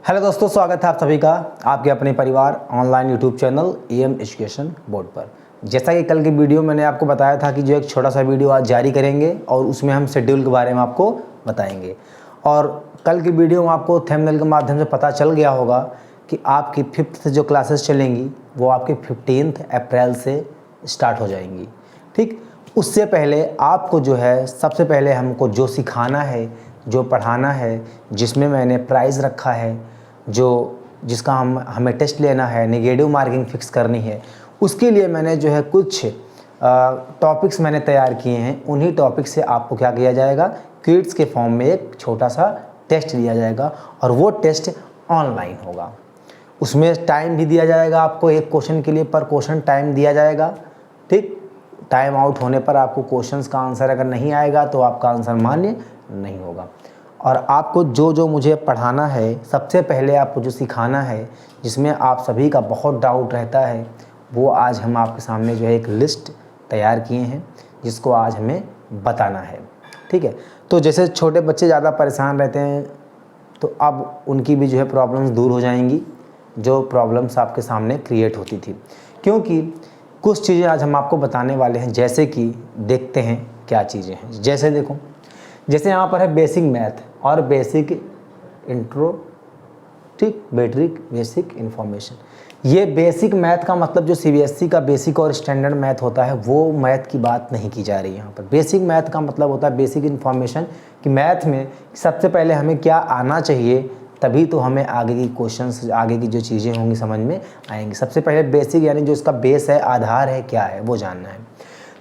Hello दोस्तों, स्वागत है आप सभी का आपके अपने परिवार online YouTube channel M education board पर। जैसा कि कल की वीडियो मैंने आपको बताया था कि जो एक छोटा सा वीडियो आज जारी करेंगे और उसमें हम शेड्यूल के बारे में आपको बताएंगे। और कल की वीडियो में आपको थंबनेल के माध्यम से पता चल गया होगा कि आपकी 5th जो क्लासेस चलेंगी वो आपकी 15 अप्रैल से स्टार्ट हो जाएंगी। ठीक, उससे पहले आपको जो है सबसे पहले हमको जो सिखाना है, जो पढ़ाना है, जिसमें मैंने प्राइज़ रखा है, जिसका हमें टेस्ट लेना है, नेगेटिव मार्किंग फिक्स करनी है, उसके लिए मैंने जो है कुछ टॉपिक्स मैंने तैयार किए हैं। उन्हीं टॉपिक से आपको क्या किया जाएगा, क्विज़ के फॉर्म में एक छोटा सा टेस्ट लिया जाएगा और वो टेस्ट ऑनलाइन होगा। उसमें टाइम भी दिया जाएगा आपको, एक क्वेश्चन के लिए पर क्वेश्चन टाइम दिया जाएगा। ठीक, टाइम आउट होने पर आपको क्वेश्चंस का आंसर अगर नहीं आएगा तो आपका आंसर मान्य नहीं होगा। और आपको जो मुझे पढ़ाना है, सबसे पहले आपको जो सिखाना है, जिसमें आप सभी का बहुत डाउट रहता है, वो आज हम आपके सामने जो है एक लिस्ट तैयार किए हैं जिसको आज हमें बताना है। ठीक है, तो जैसे छोटे बच्चे ज़्यादा परेशान रहते हैं तो अब उनकी भी जो है प्रॉब्लम्स दूर हो जाएंगी, जो प्रॉब्लम्स आपके सामने क्रिएट होती थी। क्योंकि कुछ चीज़ें आज हम आपको बताने वाले हैं, जैसे कि देखते हैं क्या चीज़ें हैं। जैसे देखो, जैसे यहाँ पर है बेसिक मैथ और बेसिक इंट्रो, ठीक, बेसिक इंफॉर्मेशन। ये बेसिक मैथ का मतलब जो सीबीएसई का बेसिक और स्टैंडर्ड मैथ होता है, वो मैथ की बात नहीं की जा रही है यहाँ पर। बेसिक मैथ का मतलब होता है बेसिक इंफॉर्मेशन, कि मैथ में सबसे पहले हमें क्या आना चाहिए, तभी तो हमें आगे की क्वेश्चंस, आगे की जो चीज़ें होंगी समझ में आएंगी। सबसे पहले बेसिक यानी जो इसका बेस है, आधार है, क्या है, वो जानना है।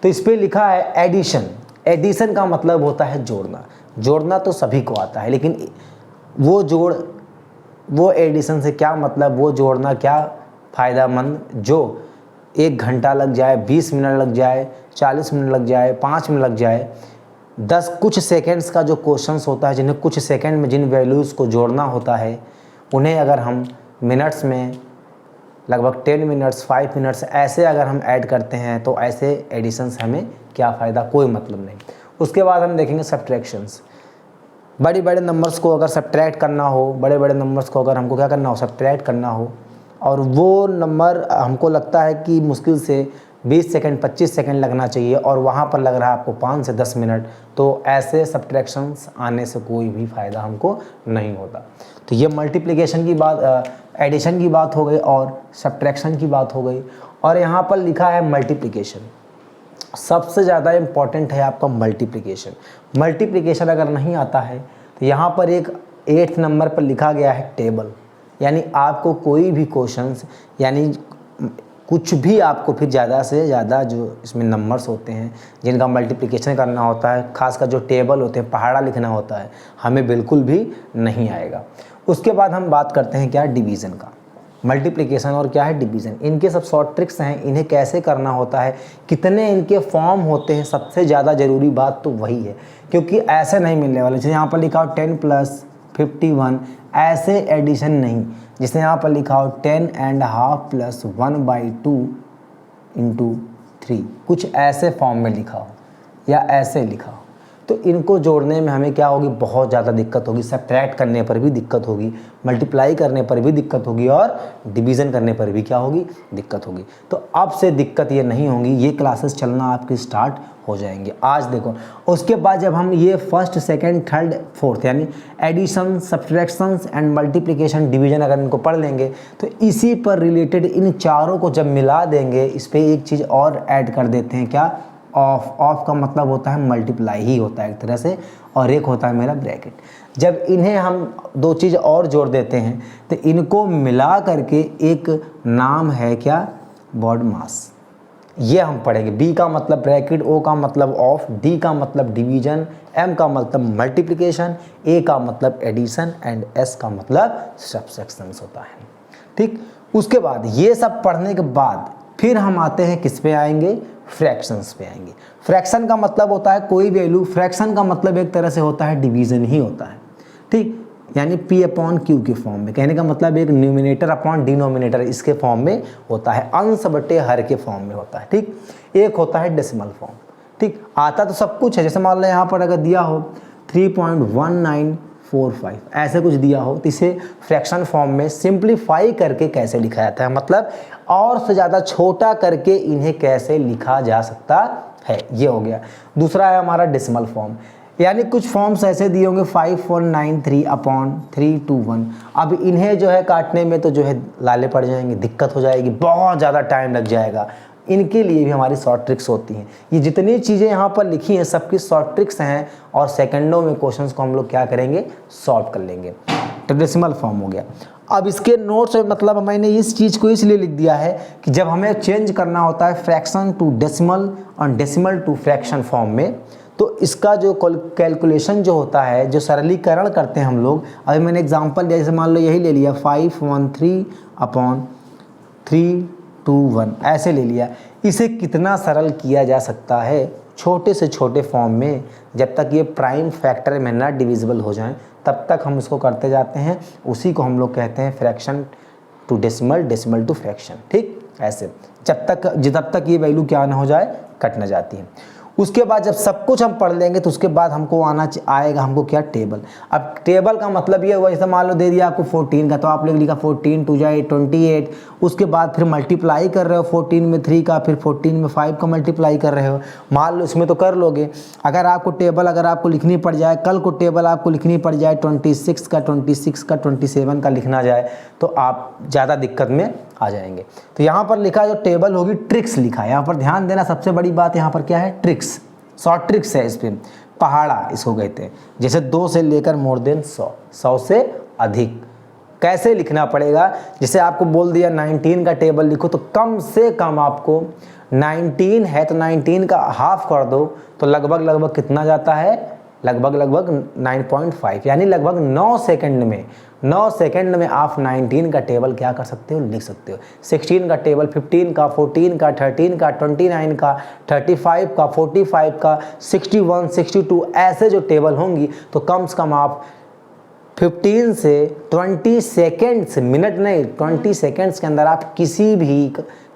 तो इस पर लिखा है एडिशन। एडिशन का मतलब होता है जोड़ना। जोड़ना तो सभी को आता है, लेकिन वो एडिशन से क्या मतलब, वो जोड़ना क्या फ़ायदेमंद, जो 1 घंटा लग जाए, 20 मिनट लग जाए, 40 मिनट लग जाए, 5 मिनट लग जाए, 10 कुछ सेकेंड्स का जो क्वेश्चंस होता है, जिन्हें कुछ सेकेंड में जिन वैल्यूज़ को जोड़ना होता है, उन्हें अगर हम मिनट्स में लगभग 10 मिनट्स, 5 मिनट्स ऐसे अगर हम ऐड करते हैं तो ऐसे एडिशंस हमें क्या फ़ायदा, कोई मतलब नहीं। उसके बाद हम देखेंगे सब्ट्रैक्शंस। बड़े बड़े नंबर्स को अगर सब्ट्रैक्ट करना हो, बड़े बड़े नंबर्स को अगर हमको क्या करना हो, सब्ट्रैक्ट करना हो, और वो नंबर हमको लगता है कि मुश्किल से 20 सेकंड 25 सेकंड लगना चाहिए और वहाँ पर लग रहा है आपको 5 से 10 मिनट, तो ऐसे सब्ट्रैक्शंस आने से कोई भी फ़ायदा हमको नहीं होता। तो ये मल्टीप्लिकेशन की बात, एडिशन की बात हो गई और सब्ट्रैक्शन की बात हो गई। और यहाँ पर लिखा है मल्टीप्लिकेशन। सबसे ज़्यादा इम्पॉर्टेंट है आपका मल्टीप्लिकेशन। मल्टीप्लिकेशन अगर नहीं आता है तो यहाँ पर एक 8th नंबर पर लिखा गया है टेबल, यानी आपको कोई भी क्वेश्चंस, यानी कुछ भी आपको फिर ज़्यादा से ज़्यादा जो इसमें नंबर्स होते हैं जिनका मल्टीप्लिकेशन करना होता है, खासकर जो टेबल होते हैं, पहाड़ा लिखना होता है, हमें बिल्कुल भी नहीं आएगा। उसके बाद हम बात करते हैं क्या, डिवीज़न का। मल्टीप्लिकेशन और क्या है, डिवीज़न। इनके सब शॉर्ट ट्रिक्स हैं, इन्हें कैसे करना होता है, कितने इनके फॉर्म होते हैं, सबसे ज़्यादा ज़रूरी बात तो वही है, क्योंकि ऐसे नहीं मिलने वाले। जैसे यहाँ पर लिखा हो 10 + 51, ऐसे एडिशन नहीं। जिसने यहाँ पर लिखा हो 10½ + 1/2 × 3, कुछ ऐसे फॉर्म में लिखा हो या ऐसे लिखा हो, तो इनको जोड़ने में हमें क्या होगी, बहुत ज़्यादा दिक्कत होगी। सब्ट्रैक्ट करने पर भी दिक्कत होगी, मल्टीप्लाई करने पर भी दिक्कत होगी और डिवीज़न करने पर भी क्या होगी, दिक्कत होगी। तो अब से दिक्कत ये नहीं होगी, ये क्लासेस चलना आपकी स्टार्ट हो जाएंगे। आज देखो, उसके बाद जब हम ये 1st, 2nd, 3rd, 4th यानी addition, subtractions and multiplication, division अगर इनको पढ़ लेंगे तो इसी पर रिलेटेड इन चारों को जब मिला देंगे, इस पर एक चीज़ और ऐड कर देते हैं, क्या, ऑफ। ऑफ का मतलब होता है मल्टीप्लाई ही होता है एक तरह से, और एक होता है मेरा ब्रैकेट। जब इन्हें हम 2 चीज़ और जोड़ देते हैं तो इनको मिला करके एक नाम है क्या, बॉड मास। ये हम पढ़ेंगे। बी का मतलब ब्रैकेट, ओ का मतलब ऑफ, डी का मतलब डिवीज़न, एम का मतलब मल्टीप्लिकेशन, ए का मतलब एडिशन एंड एस का मतलब सब्ट्रैक्शंस होता है। ठीक, उसके बाद ये सब पढ़ने के बाद फिर हम आते हैं किस पे आएंगे, फ्रैक्शंस पे आएंगे। फ्रैक्शन का मतलब होता है कोई वैल्यू, फ्रैक्शन का मतलब एक तरह से होता है डिवीज़न ही होता है। ठीक, यानी P/Q के फॉर्म में, कहने का मतलब एक न्यूमिनेटर अपॉन डिनोमिनेटर इसके फॉर्म में होता है, अंश बटे हर के फॉर्म में होता है। ठीक, एक होता है डेसिमल फॉर्म। ठीक, आता तो सब कुछ है। जैसे मान लो यहाँ पर अगर दिया हो 3.19 45 ऐसे कुछ दिया हो तो इसे फ्रैक्शन फॉर्म में सिंप्लीफाई करके कैसे लिखा जाता है, मतलब और से ज़्यादा छोटा करके इन्हें कैसे लिखा जा सकता है, ये हो गया। दूसरा है हमारा डेसिमल फॉर्म, यानी कुछ फॉर्म्स ऐसे दिए होंगे 5193/321। अब इन्हें जो है काटने में तो जो है लाले पड़ जाएंगे, दिक्कत हो जाएगी, बहुत ज़्यादा टाइम लग जाएगा। इनके लिए भी हमारी शॉर्ट ट्रिक्स होती हैं। ये जितनी चीज़ें यहाँ पर लिखी हैं सबकी शॉर्ट ट्रिक्स हैं और सेकंडों में क्वेश्चंस को हम लोग क्या करेंगे, सॉल्व कर लेंगे। तो डेसिमल फॉर्म हो गया। अब इसके नोट्स में मतलब मैंने इस चीज़ को इसलिए लिख दिया है कि जब हमें चेंज करना होता है फ्रैक्शन टू डेसिमल और डेसिमल टू फ्रैक्शन फॉर्म में, तो इसका जो कैलकुलेशन जो होता है, जो सरलीकरण करते हैं हम लोग, अभी मैंने एग्जांपल दिया, जैसे मान लो यही ले लिया 513/321 ऐसे ले लिया। इसे कितना सरल किया जा सकता है छोटे से छोटे फॉर्म में, जब तक ये प्राइम फैक्टर में ना डिविजिबल हो जाएं तब तक हम इसको करते जाते हैं। उसी को हम लोग कहते हैं fraction to decimal, decimal to fraction. ठीक, ऐसे जब तक ये वैल्यू क्या ना हो जाए, कट ना जाती है। उसके बाद जब सब कुछ हम पढ़ लेंगे तो उसके बाद हमको आएगा हमको क्या, टेबल। अब टेबल का मतलब ये हुआ, जैसे मान लो दे दिया आपको 14 का, तो आप लोग लिखा 14 2 जाए 28। उसके बाद फिर मल्टीप्लाई कर रहे हो 14 में 3 का, फिर 14 में 5 का मल्टीप्लाई कर रहे हो। मान लो इसमें तो कर लोगे। अगर आपको लिखनी पड़ जाए, कल को टेबल आपको लिखनी पड़ जाए 26 का, 27 का लिखना जाए तो आप ज़्यादा दिक्कत में आ जाएंगे। तो यहाँ पर लिखा जो टेबल होगी, ट्रिक्स लिखा है। यहाँ पर ध्यान देना, सबसे बड़ी बात यहाँ पर क्या है, ट्रिक्स, शॉर्ट ट्रिक्स है। इस पर पहाड़ा इसको कहते हैं। जैसे 2 से लेकर मोर देन 100 से अधिक कैसे लिखना पड़ेगा। जैसे आपको बोल दिया 19 का टेबल लिखो, तो कम से कम आपको 19 है तो 19 का हाफ कर दो तो लगभग कितना जाता है, लगभग 9.5, यानी लगभग 9 सेकंड में आप 19 का टेबल क्या कर सकते हो, लिख सकते हो। 16 का टेबल, 15 का, 14 का, 13 का, 29 का, 35 का, 45 का, 61, 62 ऐसे जो टेबल होंगी तो कम से कम आप 15 से 20 सेकेंड्स, मिनट नहीं 20 सेकेंड्स के अंदर आप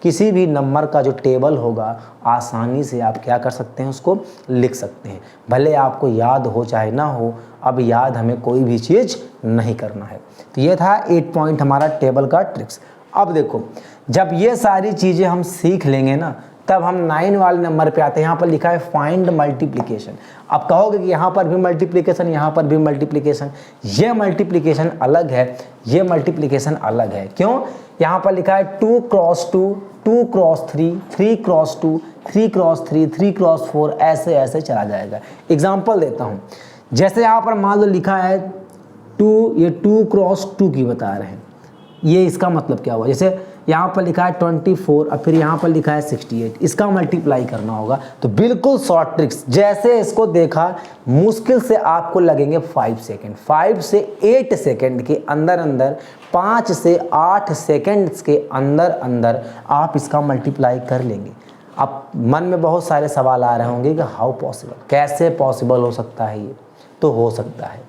किसी भी नंबर का जो टेबल होगा आसानी से आप क्या कर सकते हैं, उसको लिख सकते हैं। भले आपको याद हो चाहे ना हो, अब याद हमें कोई भी चीज़ नहीं करना है। तो ये था 8 पॉइंट हमारा टेबल का ट्रिक्स। अब देखो, जब ये सारी चीज़ें हम सीख लेंगे ना, तब हम 9 वाले नंबर पे आते हैं। यहाँ पर लिखा है फाइंड मल्टीप्लिकेशन। अब कहोगे कि यहाँ पर भी मल्टीप्लिकेशन, यहाँ पर भी मल्टीप्लिकेशन। ये मल्टीप्लिकेशन अलग है, ये मल्टीप्लिकेशन अलग है। क्यों? यहाँ पर लिखा है 2 cross 2, 2 cross 3, 3 cross 2, 3 cross 3, 3 cross 4 ऐसे चला जाएगा। एग्जाम्पल देता हूँ। जैसे यहाँ पर मान लो लिखा है 2, ये 2 क्रॉस 2 की बता रहे हैं। ये इसका मतलब क्या हुआ, जैसे यहाँ पर लिखा है 24 और फिर यहाँ पर लिखा है 68, इसका मल्टीप्लाई करना होगा। तो बिल्कुल शॉर्ट ट्रिक्स, जैसे इसको देखा मुश्किल से आपको लगेंगे 5 सेकेंड, 5 से 8 सेकेंड के अंदर 5 से 8 सेकेंड्स के अंदर आप इसका मल्टीप्लाई कर लेंगे। अब मन में बहुत सारे सवाल आ रहे होंगे कि हाउ पॉसिबल, कैसे पॉसिबल हो सकता है ये? तो हो सकता है,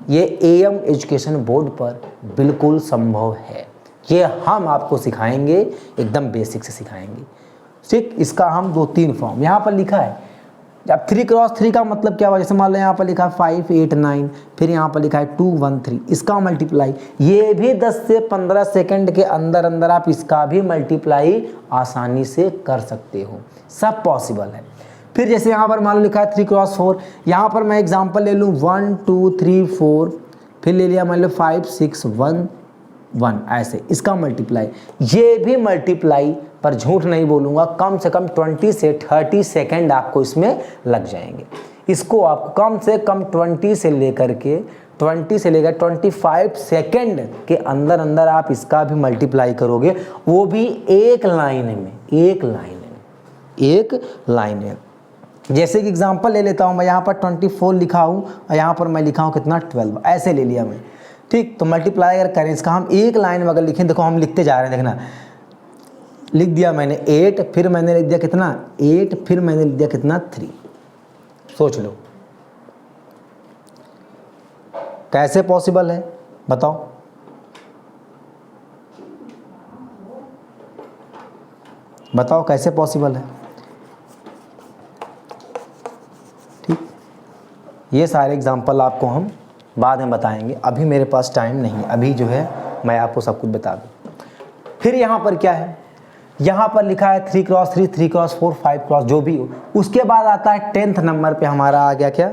ये एएम एजुकेशन बोर्ड पर बिल्कुल संभव है। ये हम आपको सिखाएंगे, एकदम बेसिक से सिखाएंगे। ठीक, इसका हम 2-3 फॉर्म यहाँ पर लिखा है। अब 3 क्रॉस 3 का मतलब क्या हुआ, जैसे मान लो यहाँ पर लिखा है 5 8 9, फिर यहाँ पर लिखा है 2 1 3, इसका मल्टीप्लाई ये भी 10 से 15 सेकंड के अंदर आप इसका भी मल्टीप्लाई आसानी से कर सकते हो। सब पॉसिबल है। फिर जैसे यहाँ पर मान लो लिखा है 3 क्रॉस 4, यहाँ पर मैं एग्जाम्पल ले लूँ 1 2 3 4, फिर ले लिया मान लो 5 6 1 1 ऐसे, इसका मल्टीप्लाई। ये भी मल्टीप्लाई पर झूठ नहीं बोलूँगा, कम से कम 20 से 30 सेकेंड आपको इसमें लग जाएंगे। इसको आपको कम से कम 20 से लेकर 25 सेकेंड के अंदर आप इसका भी मल्टीप्लाई करोगे, वो भी एक लाइन में। जैसे कि एग्जांपल ले लेता हूँ मैं, यहाँ पर 24 लिखा हूँ और यहाँ पर मैं लिखा हूँ कितना 12, ऐसे ले लिया मैं। ठीक, तो मल्टीप्लाई अगर करें इसका हम एक लाइन में अगर लिखें, देखो हम लिखते जा रहे हैं, देखना लिख दिया मैंने 8, फिर मैंने लिख दिया कितना 8, फिर मैंने लिख दिया कितना 3। सोच लो कैसे पॉसिबल है, बताओ। बताओ कैसे पॉसिबल है। ठीक, ये सारे एग्जांपल आपको हम बाद में बताएंगे, अभी मेरे पास टाइम नहीं, अभी जो है मैं आपको सब कुछ बता दूँ। फिर यहाँ पर क्या है, यहाँ पर लिखा है 3x3, 3x4, 5x जो भी हो। उसके बाद आता है 10th नंबर पे हमारा आ गया क्या,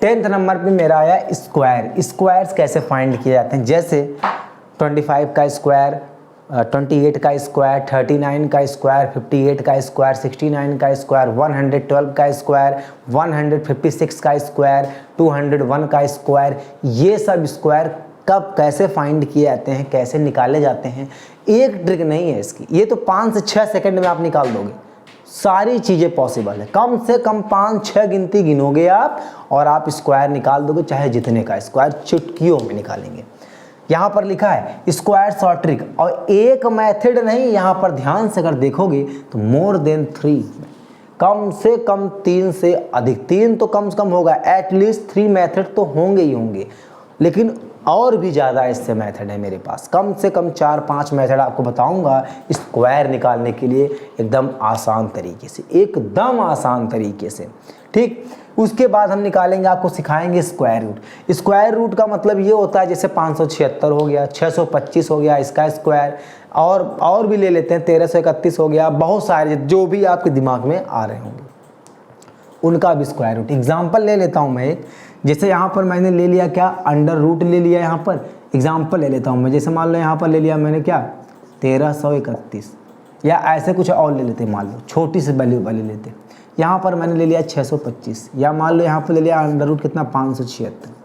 10th नंबर पे मेरा आया स्क्वायर। स्क्वायर्स कैसे फाइंड किए जाते हैं, जैसे 25 का स्क्वायर, 28 का स्क्वायर, 39 का स्क्वायर, 58 का स्क्वायर, 69 का स्क्वायर, 112 का स्क्वायर, 156 का स्क्वायर, 201 का स्क्वायर। ये सब स्क्वायर कब कैसे फाइंड किए जाते हैं, कैसे निकाले जाते हैं, एक ट्रिक नहीं है इसकी। ये तो 5 से 6 सेकंड में आप निकाल दोगे, सारी चीज़ें पॉसिबल है। कम से कम 5-6 गिनती गिनोगे आप और आप स्क्वायर निकाल दोगे, चाहे जितने का स्क्वायर, चुटकियों में निकालेंगे। यहाँ पर लिखा है स्क्वायर शॉर्ट ट्रिक, और एक मेथड नहीं, यहाँ पर ध्यान से अगर देखोगे तो मोर देन 3, कम से कम 3 से अधिक, 3 तो कम से कम होगा, एटलीस्ट 3 मेथड तो होंगे ही होंगे, लेकिन और भी ज़्यादा इससे मेथड है मेरे पास। कम से कम 4-5 मेथड आपको बताऊंगा स्क्वायर निकालने के लिए, एकदम आसान तरीके से, एकदम आसान तरीके से, ठीक। उसके बाद हम निकालेंगे, आपको सिखाएंगे स्क्वायर रूट। स्क्वायर रूट का मतलब ये होता है जैसे 576 हो गया, 625 हो गया इसका स्क्वायर, और भी ले लेते हैं, 1331 हो गया, बहुत सारे जो भी आपके दिमाग में आ रहे होंगे उनका भी स्क्वायर रूट। एग्जाम्पल ले लेता हूँ मैं एक, जैसे यहाँ पर मैंने ले लिया क्या, अंडर रूट ले लिया। यहाँ पर एग्जाम्पल ले लेता हूँ मैं, जैसे मान लो यहाँ पर ले लिया मैंने क्या 1331, या ऐसे कुछ और ले लेते, मान लो छोटी सी वैल्यू वाले लेते। यहाँ पर मैंने ले लिया 625, या मान लो यहाँ पर ले लिया अंडर रूट कितना 576।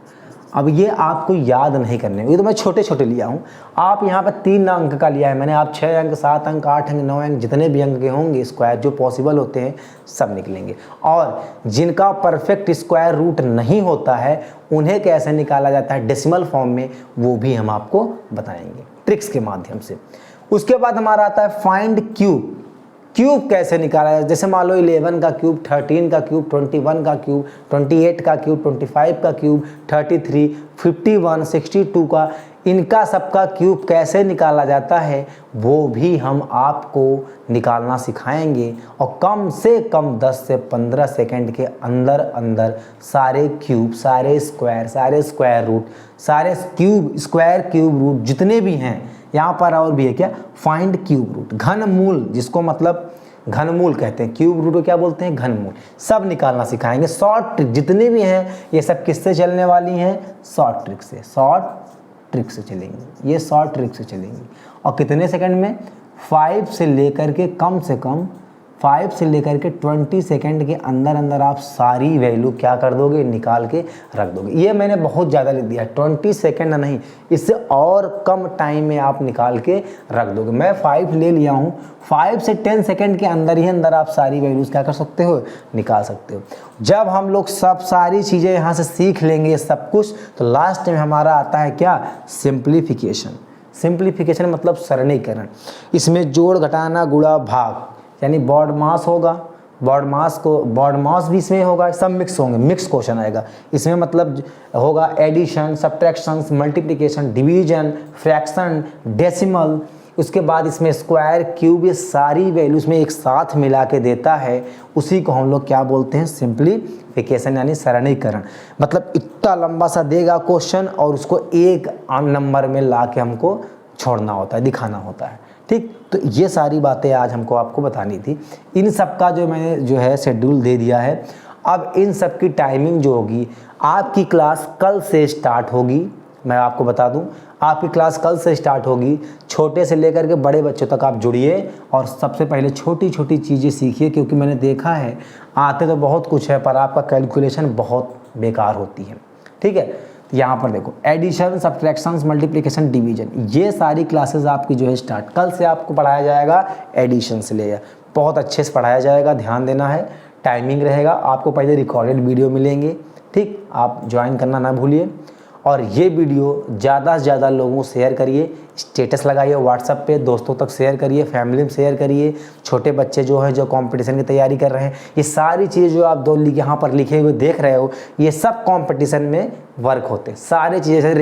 अब ये आपको याद नहीं करने, ये तो मैं छोटे छोटे लिया हूँ। आप यहाँ पर 3 अंक का लिया है मैंने, आप 6 अंक, 7 अंक, 8 अंक, 9 अंक, जितने भी अंक के होंगे स्क्वायर जो पॉसिबल होते हैं सब निकलेंगे। और जिनका परफेक्ट स्क्वायर रूट नहीं होता है उन्हें कैसे निकाला जाता है डेसिमल फॉर्म में, वो भी हम आपको बताएंगे ट्रिक्स के माध्यम से। उसके बाद हमारा आता है फाइंड क्यूब। क्यूब कैसे निकाला जाए, जैसे मान लो 11 का क्यूब, 13 का क्यूब, 21 का क्यूब, 28 का क्यूब, 25 का क्यूब, 33, 51, 62 का, इनका सबका क्यूब कैसे निकाला जाता है वो भी हम आपको निकालना सिखाएंगे। और कम से कम 10 से 15 सेकंड के अंदर अंदर सारे क्यूब, सारे स्क्वायर रूट, सारे क्यूब, स्क्वायर क्यूब रूट जितने भी हैं, यहाँ पर और भी है क्या, फाइंड क्यूब रूट, घनमूल, जिसको मतलब घनमूल कहते हैं, क्यूब रूट को क्या बोलते हैं, घनमूल, सब निकालना सिखाएंगे। शॉर्ट ट्रिक जितने भी हैं ये सब किससे चलने वाली हैं, शॉर्ट ट्रिक से, शॉर्ट ट्रिक से चलेंगी, ये शॉर्ट ट्रिक से चलेंगी। और कितने सेकंड में, 5 से लेकर के कम से कम 5 से लेकर के 20 सेकंड के अंदर अंदर आप सारी वैल्यू क्या कर दोगे, निकाल के रख दोगे। ये मैंने बहुत ज़्यादा लिख दिया, 20 सेकंड नहीं, इससे और कम टाइम में आप निकाल के रख दोगे। मैं 5 ले लिया हूँ, 5 से 10 सेकंड के अंदर ही अंदर आप सारी वैल्यूज़ क्या कर सकते हो, निकाल सकते हो। जब हम लोग सब सारी चीज़ें यहाँ से सीख लेंगे सब कुछ, तो लास्ट में हमारा आता है क्या, सिंप्लीफिकेशन। सिंप्लीफिकेशन मतलब सरलीकरण। इसमें जोड़, घटाना, गुणा, भाग, यानी बॉड मास होगा, बॉड मास भी इसमें होगा, सब मिक्स होंगे, मिक्स क्वेश्चन आएगा इसमें। मतलब होगा addition, subtraction, multiplication, division, fraction, decimal. उसके बाद इसमें स्क्वायर, क्यूब, ये सारी वैल्यूज में एक साथ मिला के देता है, उसी को हम लोग क्या बोलते हैं, सिंप्लीफिकेशन यानी सरलीकरण। मतलब इतना लंबा सा देगा क्वेश्चन और उसको एक नंबर में ला के हमको छोड़ना होता है, दिखाना होता है, ठीक। तो ये सारी बातें आज हमको आपको बतानी थी। इन सब का जो मैंने जो है शेड्यूल दे दिया है। अब इन सब की टाइमिंग जो होगी, आपकी क्लास कल से स्टार्ट होगी। मैं आपको बता दूं, आपकी क्लास कल से स्टार्ट होगी। छोटे से लेकर के बड़े बच्चों तक आप जुड़िए और सबसे पहले छोटी छोटी चीज़ें सीखिए, क्योंकि मैंने देखा है आते तो बहुत कुछ है पर आपका कैलकुलेशन बहुत बेकार होती है, ठीक है। यहाँ पर देखो एडिशन, सब्ट्रैक्शंस, मल्टीप्लिकेशन, डिवीजन, ये सारी क्लासेस आपकी जो है स्टार्ट कल से आपको पढ़ाया जाएगा। एडिशन से ले बहुत अच्छे से पढ़ाया जाएगा, ध्यान देना है। टाइमिंग रहेगा, आपको पहले रिकॉर्डेड वीडियो मिलेंगे, ठीक। आप ज्वाइन करना ना भूलिए। और ये वीडियो ज़्यादा से ज़्यादा लोगों शेयर करिए, स्टेटस लगाइए व्हाट्सएप पे, दोस्तों तक शेयर करिए, फैमिली में शेयर करिए। छोटे बच्चे जो हैं जो कंपटीशन की तैयारी कर रहे हैं, ये सारी चीज़ें जो आप दो यहाँ पर लिखे हुए देख रहे हो, ये सब कंपटीशन में वर्क होते हैं। सारी चीज़ें, जैसे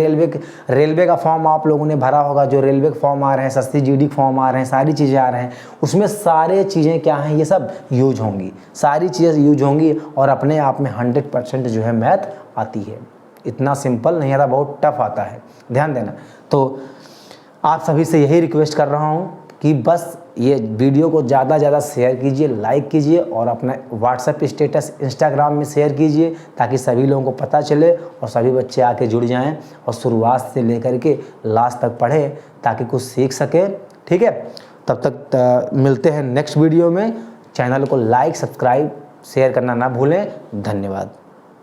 रेलवे का फॉर्म आप लोगों ने भरा होगा, जो रेलवे के फॉर्म आ रहे हैं, सस्ती जीडी फॉर्म आ रहे हैं, सारी चीज़ें आ रहे हैं, उसमें सारे चीज़ें क्या हैं, ये सब यूज होंगी, सारी चीज़ें यूज होंगी और अपने आप में 100% जो है मैथ आती है। इतना सिंपल नहीं आता, बहुत टफ आता है, ध्यान देना। तो आप सभी से यही रिक्वेस्ट कर रहा हूँ कि बस ये वीडियो को ज़्यादा ज़्यादा शेयर कीजिए, लाइक कीजिए और अपना व्हाट्सएप स्टेटस इंस्टाग्राम में शेयर कीजिए, ताकि सभी लोगों को पता चले और सभी बच्चे आके जुड़ जाएं और शुरुआत से लेकर के लास्ट तक पढ़ें, ताकि कुछ सीख सकें। ठीक है, तब तक मिलते हैं नेक्स्ट वीडियो में। चैनल को लाइक, सब्सक्राइब, शेयर करना ना भूलें। धन्यवाद।